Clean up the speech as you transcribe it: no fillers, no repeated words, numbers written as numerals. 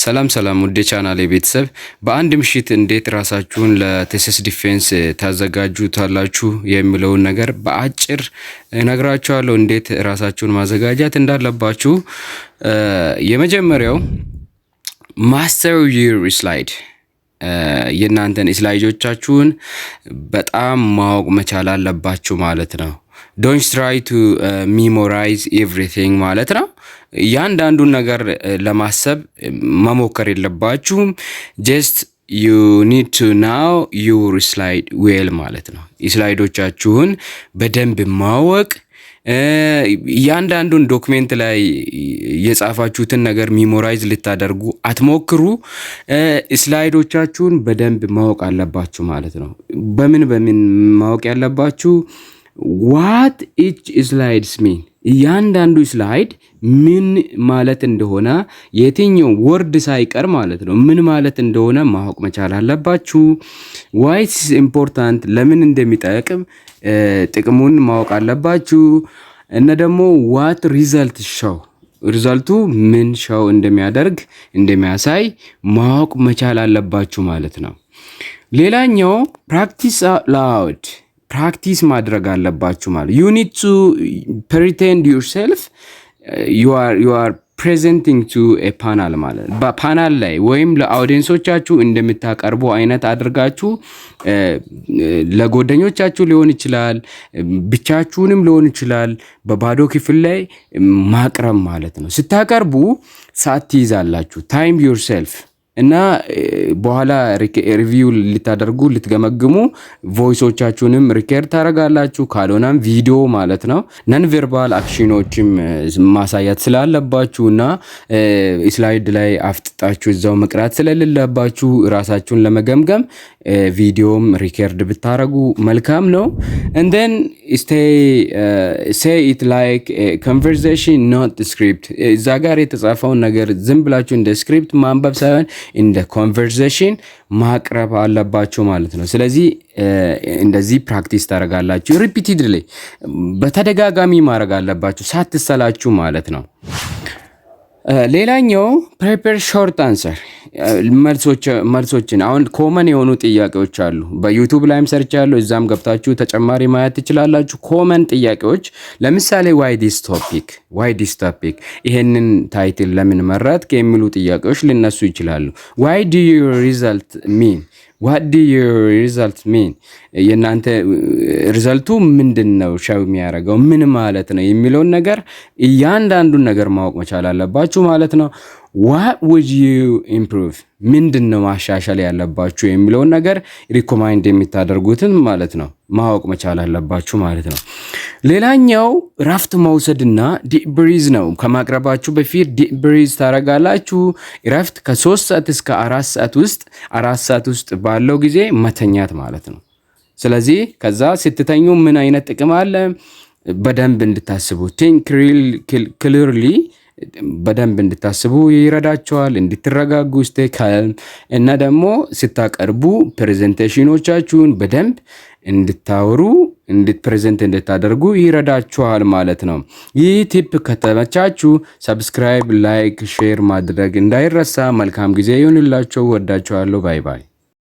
ሰላም ሰላም ውድ ቻናሌ ቤተሰብ በአንድ ምሽት እንዴት ራሳችሁን ለቴሲስ ዲፌንስ ታዘጋጁታላችሁ የሚለውን ነገር በአጭር እነግራችኋለሁ። እንዴት ራሳችሁን ማዘጋጃት እንዳለባችሁ። የመጀመሪያው ማስተር ዩር ስላይድ፣ የእናንተን ስላይዶቻችሁን በጣም ማወቅ መቻል አለባችሁ ማለት ነው። ዶንት ትራይ ቱ ሚሞራይዝ ኤቭሪቲንግ ማለት ነው። እያንዳንዱን ነገር ለማሰብ መሞከር የለባችሁም። ጀስት ዩ ኒድ ቱ ናው ዩር ስላይድ ዌል ማለት ነው። ስላይዶቻችሁን በደንብ ማወቅ፣ እያንዳንዱን ዶክሜንት ላይ የጻፋችሁትን ነገር ሚሞራይዝ ልታደርጉ አትሞክሩ። ስላይዶቻችሁን በደንብ ማወቅ አለባችሁ ማለት ነው። በምን ማወቅ ያለባችሁ? ዋት ኢች ስላይድስ ሚን፣ እያንዳንዱ ስላይድ ምን ማለት እንደሆነ የትኛው ወርድ ሳይቀር ማለት ነው ምን ማለት እንደሆነ ማወቅ መቻል አለባችሁ። ዋይ ኢትስ ኢምፖርታንት፣ ለምን እንደሚጠቅም ጥቅሙን ማወቅ አለባችሁ። እና ደግሞ ዋት ሪዘልት ሾው፣ ሪዘልቱ ምን ሾው እንደሚያደርግ እንደሚያሳይ ማወቅ መቻል አለባችሁ ማለት ነው። ሌላኛው ፕራክቲስ ላውድ፣ ፕራክቲስ ማድረግ አለባችሁ ማለት ዩ ኒድ ቱ ፕሪቴንድ ዩርሴልፍ ዩ አር ፕሬዘንቲንግ ቱ ኤ ፓናል ማለት በፓናል ላይ ወይም ለአውዲየንሶቻችሁ እንደምታቀርቡ አይነት አድርጋችሁ ለጓደኞቻችሁ ሊሆን ይችላል፣ ብቻችሁንም ሊሆን ይችላል፣ በባዶ ክፍል ላይ ማቅረብ ማለት ነው። ስታቀርቡ ሰዓት ትይዛላችሁ፣ ታይም ዩርሴልፍ እና በኋላ ሪቪው ልታደርጉ ልትገመግሙ ቮይሶቻችሁንም ሪከርድ ታደርጋላችሁ። ካልሆነም ቪዲዮ ማለት ነው። ነን ቨርባል አክሽኖችም ማሳያት ስላለባችሁና ስላይድ ላይ አፍጥጣችሁ እዛው መቅራት ስለሌለባችሁ ራሳችሁን ለመገምገም ቪዲዮም ሪከርድ ብታረጉ መልካም ነው። and then say it like a conversation not script። እዛ ጋር የተጻፈውን ነገር ዝም ብላችሁ እንደ ስክሪፕት ማንበብ ሳይሆን እንደ ኮንቨርሴሽን ማቅረብ አለባችሁ ማለት ነው። ስለዚህ እንደዚህ ፕራክቲስ ታደርጋላችሁ። ሪፒቲድሊ በተደጋጋሚ ማድረግ አለባችሁ ሳትሰላችሁ ማለት ነው። ሌላኛው ፕሪፔር ሾርት አንሰር፣ መልሶችን አሁን ኮመን የሆኑ ጥያቄዎች አሉ። በዩቲዩብ ላይም ሰርች ያለው እዛም ገብታችሁ ተጨማሪ ማየት ትችላላችሁ። ኮመን ጥያቄዎች ለምሳሌ ዋይ ዲስ ቶፒክ፣ ይሄንን ታይትል ለምን መረጥክ የሚሉ ጥያቄዎች ሊነሱ ይችላሉ። ዋይ ዱ ዩ ሪዛልት ሚን፣ what do your result mean፣ የናንተ ሪዛልቱ ምንድነው ሻው የሚያደርገው ምን ማለት ነው የሚለውን ነገር እያንዳንዱን ነገር ማወቅ መቻል አለባችሁ ማለት ነው። what would you improve፣ ምንድነው ማሻሻል ያለባችሁ የሚለውን ነገር ሪኮማንድ የምታደርጉትን ማለት ነው ማወቅ መቻል አለባችሁ ማለት ነው። ሌላኛው ራፍት መውሰድና ዲፕ ብሪዝ ነው። ከማቅረባችሁ በፊት ዲፕ ብሪዝ ታረጋላችሁ። ራፍት ከ3 ሰዓት እስከ 4 ሰዓት ውስጥ ባለው ጊዜ መተኛት ማለት ነው። ስለዚህ ከዛ ስትተኙ ምን አይነት ጥቅም አለ በደንብ እንድታስቡ፣ think clearly በደንብ እንድታስቡ ይረዳቸዋል። እንድትረጋጉ stay calm፣ እና ደግሞ ስታቀርቡ ፕሬዘንቴሽኖቻችሁን በደንብ እንድታወሩ ፕሬዘንት እንድታደርጉ ይረዳችኋል ማለት ነው። ይህ ቲፕ ከተመቻችሁ ሰብስክራይብ፣ ላይክ፣ ሼር ማድረግ እንዳይረሳ። መልካም ጊዜ ይሁንላችሁ። ወዳችኋለሁ። ባይ ባይ።